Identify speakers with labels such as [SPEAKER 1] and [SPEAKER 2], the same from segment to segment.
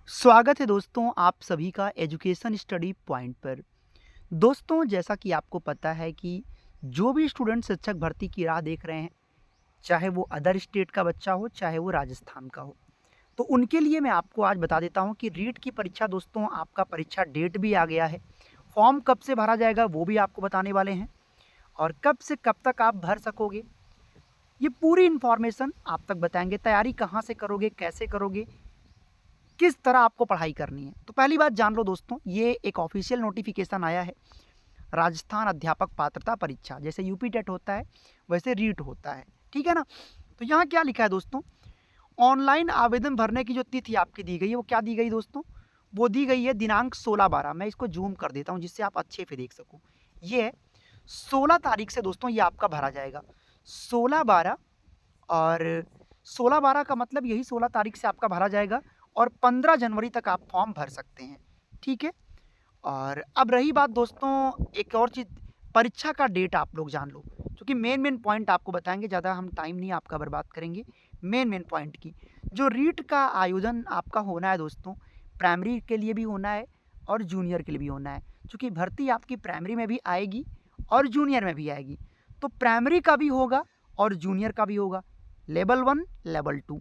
[SPEAKER 1] स्वागत है दोस्तों आप सभी का एजुकेशन स्टडी पॉइंट पर। दोस्तों जैसा कि आपको पता है कि जो भी स्टूडेंट शिक्षक भर्ती की राह देख रहे हैं, चाहे वो अदर स्टेट का बच्चा हो, चाहे वो राजस्थान का हो, तो उनके लिए मैं आपको आज बता देता हूं कि रीट की परीक्षा दोस्तों आपका परीक्षा डेट भी आ गया है। फॉर्म कब से भरा जाएगा वो भी आपको बताने वाले हैं और कब से कब तक आप भर सकोगे, ये पूरी इन्फॉर्मेशन आप तक बताएंगे। तैयारी कहाँ से करोगे, कैसे करोगे, किस तरह आपको पढ़ाई करनी है। तो पहली बात जान लो दोस्तों, ये एक ऑफिशियल नोटिफिकेशन आया है राजस्थान अध्यापक पात्रता परीक्षा। जैसे यूपी टेट होता है वैसे रीट होता है, ठीक है ना। तो यहाँ क्या लिखा है दोस्तों, ऑनलाइन आवेदन भरने की जो तिथि आपकी दी गई है वो क्या दी गई दोस्तों, वो दी गई है दिनांक 16/12। मैं इसको जूम कर देता हूँ जिससे आप अच्छे से देख सको। ये है 16 तारीख से दोस्तों ये आपका भरा जाएगा, 16/12। और 16/12 का मतलब यही 16 तारीख से आपका भरा जाएगा और 15 जनवरी तक आप फॉर्म भर सकते हैं, ठीक है। और अब रही बात दोस्तों एक और चीज़, परीक्षा का डेट आप लोग जान लो, क्योंकि मेन पॉइंट आपको बताएंगे, ज़्यादा हम टाइम नहीं आपका बर्बाद करेंगे। मेन पॉइंट की जो रीट का आयोजन आपका होना है दोस्तों, प्राइमरी के लिए भी होना है और जूनियर के लिए भी होना है, क्योंकि भर्ती आपकी प्राइमरी में भी आएगी और जूनियर में भी आएगी। तो प्राइमरी का भी होगा और जूनियर का भी होगा, लेवल 1 लेवल 2।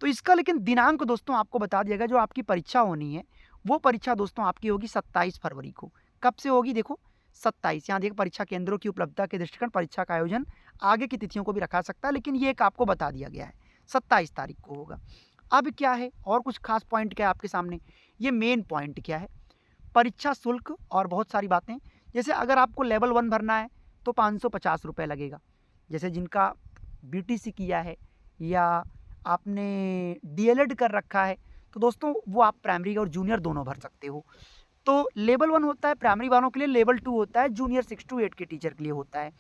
[SPEAKER 1] तो इसका लेकिन दिनांक दोस्तों आपको बता दिया गया, जो आपकी परीक्षा होनी है वो परीक्षा दोस्तों आपकी होगी 27 फरवरी को। कब से होगी देखो, 27। यहाँ देखो परीक्षा केंद्रों की उपलब्धता के दृष्टिकोण परीक्षा का आयोजन आगे की तिथियों को भी रखा सकता है, लेकिन ये एक आपको बता दिया गया है 27 तारीख को होगा। अब क्या है और कुछ खास पॉइंट क्या है आपके सामने, ये मेन पॉइंट क्या है, परीक्षा शुल्क और बहुत सारी बातें। जैसे अगर आपको लेवल 1 भरना है तो 550 रुपये लगेगा। जैसे जिनका बीटीसी किया है या आपने डीएलएड कर रखा है तो दोस्तों वो आप प्राइमरी और जूनियर दोनों भर सकते हो। तो लेवल 1 होता है प्राइमरी वालों के लिए, लेवल 2 होता है जूनियर 6 to 8 के टीचर के लिए होता है।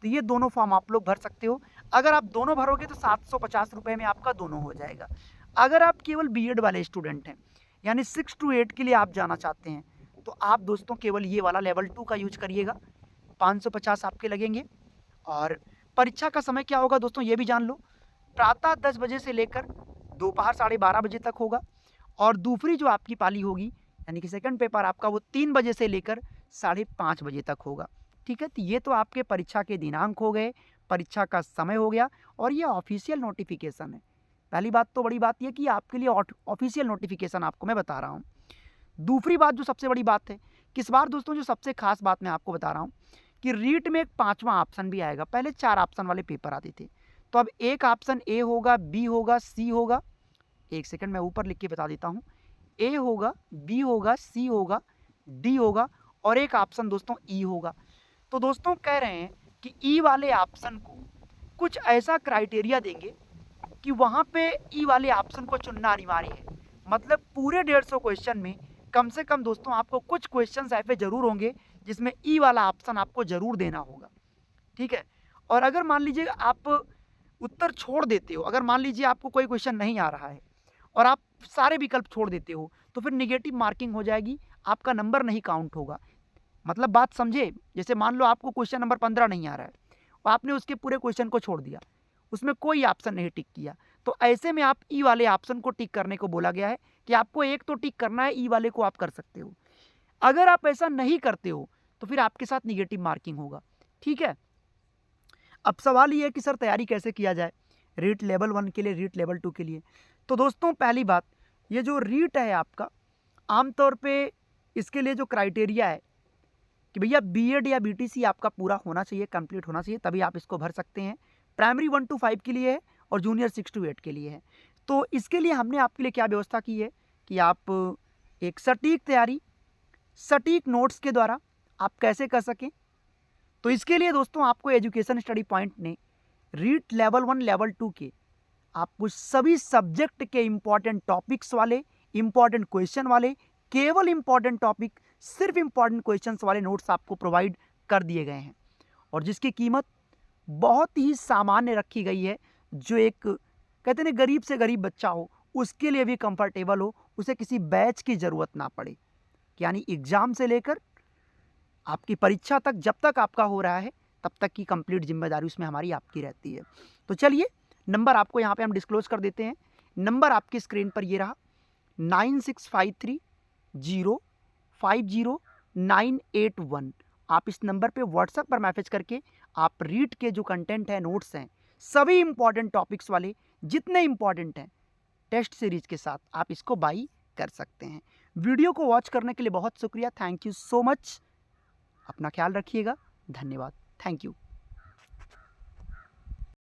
[SPEAKER 1] तो ये दोनों फॉर्म आप लोग भर सकते हो। अगर आप दोनों भरोगे तो 750 रुपये में आपका दोनों हो जाएगा। अगर आप केवल बीएड वाले स्टूडेंट हैं, यानी 6 to 8 के लिए आप जाना चाहते हैं, तो आप दोस्तों केवल ये वाला लेवल 2 का यूज करिएगा, 550 आपके लगेंगे। और परीक्षा का समय क्या होगा दोस्तों ये भी जान लो, प्रातः 10 बजे से लेकर दोपहर 12:30 बजे तक होगा। और दूसरी जो आपकी पाली होगी यानी कि सेकंड पेपर आपका वो 3 बजे से लेकर 5:30 बजे तक होगा, ठीक है। तो ये तो आपके परीक्षा के दिनांक हो गए, परीक्षा का समय हो गया और ये ऑफिशियल नोटिफिकेशन है। पहली बात तो बड़ी बात ये कि आपके लिए ऑफिशियल नोटिफिकेशन आपको मैं बता रहा हूँ। दूसरी बात जो सबसे बड़ी बात है, किस बार दोस्तों जो सबसे खास बात मैं आपको बता रहा हूँ कि रीट में एक 5वां ऑप्शन भी आएगा। पहले 4 ऑप्शन वाले पेपर आते थे, तो अब एक ऑप्शन ए होगा, बी होगा, सी होगा। एक सेकंड मैं ऊपर लिख के बता देता हूँ, ए होगा, बी होगा, सी होगा, डी होगा और एक ऑप्शन दोस्तों ई होगा। तो दोस्तों कह रहे हैं कि ई वाले ऑप्शन को कुछ ऐसा क्राइटेरिया देंगे कि वहाँ पे ई वाले ऑप्शन को चुनना अनिवार्य है। मतलब पूरे 150 क्वेश्चन में कम से कम दोस्तों आपको कुछ क्वेश्चन ऐसे जरूर होंगे जिसमें ई वाला ऑप्शन आपको जरूर देना होगा, ठीक है। और अगर मान लीजिए आप उत्तर छोड़ देते हो, अगर मान लीजिए आपको कोई क्वेश्चन नहीं आ रहा है और आप सारे विकल्प छोड़ देते हो, तो फिर निगेटिव मार्किंग हो जाएगी, आपका नंबर नहीं काउंट होगा। मतलब बात समझे, जैसे मान लो आपको क्वेश्चन नंबर 15 नहीं आ रहा है और आपने उसके पूरे क्वेश्चन को छोड़ दिया, उसमें कोई ऑप्शन नहीं टिक किया, तो ऐसे में आप ई वाले ऑप्शन को टिक करने को बोला गया है कि आपको एक तो टिक करना है, ई वाले को आप कर सकते हो। अगर आप ऐसा नहीं करते हो तो फिर आपके साथ निगेटिव मार्किंग होगा, ठीक है। अब सवाल ये है कि सर तैयारी कैसे किया जाए रीट लेवल 1 के लिए, रीट लेवल 2 के लिए। तो दोस्तों पहली बात, ये जो रीट है आपका, आमतौर पे इसके लिए जो क्राइटेरिया है कि भैया बीएड या बीटीसी आपका पूरा होना चाहिए, कंप्लीट होना चाहिए, तभी आप इसको भर सकते हैं। प्राइमरी 1 to 5 के लिए है और जूनियर 6 to 8 के लिए है। तो इसके लिए हमने आपके लिए क्या व्यवस्था की है कि आप एक सटीक तैयारी, सटीक नोट्स के द्वारा आप कैसे कर सकें। तो इसके लिए दोस्तों आपको एजुकेशन स्टडी पॉइंट ने रीट लेवल 1 लेवल 2 के आपको सभी सब्जेक्ट के इंपॉर्टेंट टॉपिक्स वाले, इंपॉर्टेंट क्वेश्चन वाले, केवल इंपॉर्टेंट टॉपिक, सिर्फ इंपॉर्टेंट क्वेश्चंस वाले नोट्स आपको प्रोवाइड कर दिए गए हैं और जिसकी कीमत बहुत ही सामान्य रखी गई है। जो एक कहते हैं गरीब से गरीब बच्चा हो उसके लिए भी कंफर्टेबल हो, उसे किसी बैच की ज़रूरत ना पड़े। यानी एग्ज़ाम से लेकर आपकी परीक्षा तक जब तक आपका हो रहा है तब तक की कंप्लीट जिम्मेदारी उसमें हमारी आपकी रहती है। तो चलिए नंबर आपको यहाँ पे हम डिस्क्लोज कर देते हैं। नंबर आपकी स्क्रीन पर ये रहा, 9653050981। आप इस नंबर पे व्हाट्सएप पर मैसेज करके आप रीड के जो कंटेंट है, नोट्स हैं, सभी इंपॉर्टेंट टॉपिक्स वाले जितने इंपॉर्टेंट हैं टेस्ट सीरीज के साथ आप इसको बाई कर सकते हैं। वीडियो को वॉच करने के लिए बहुत शुक्रिया। Thank you so much. अपना ख्याल रखिएगा। धन्यवाद। Thank you.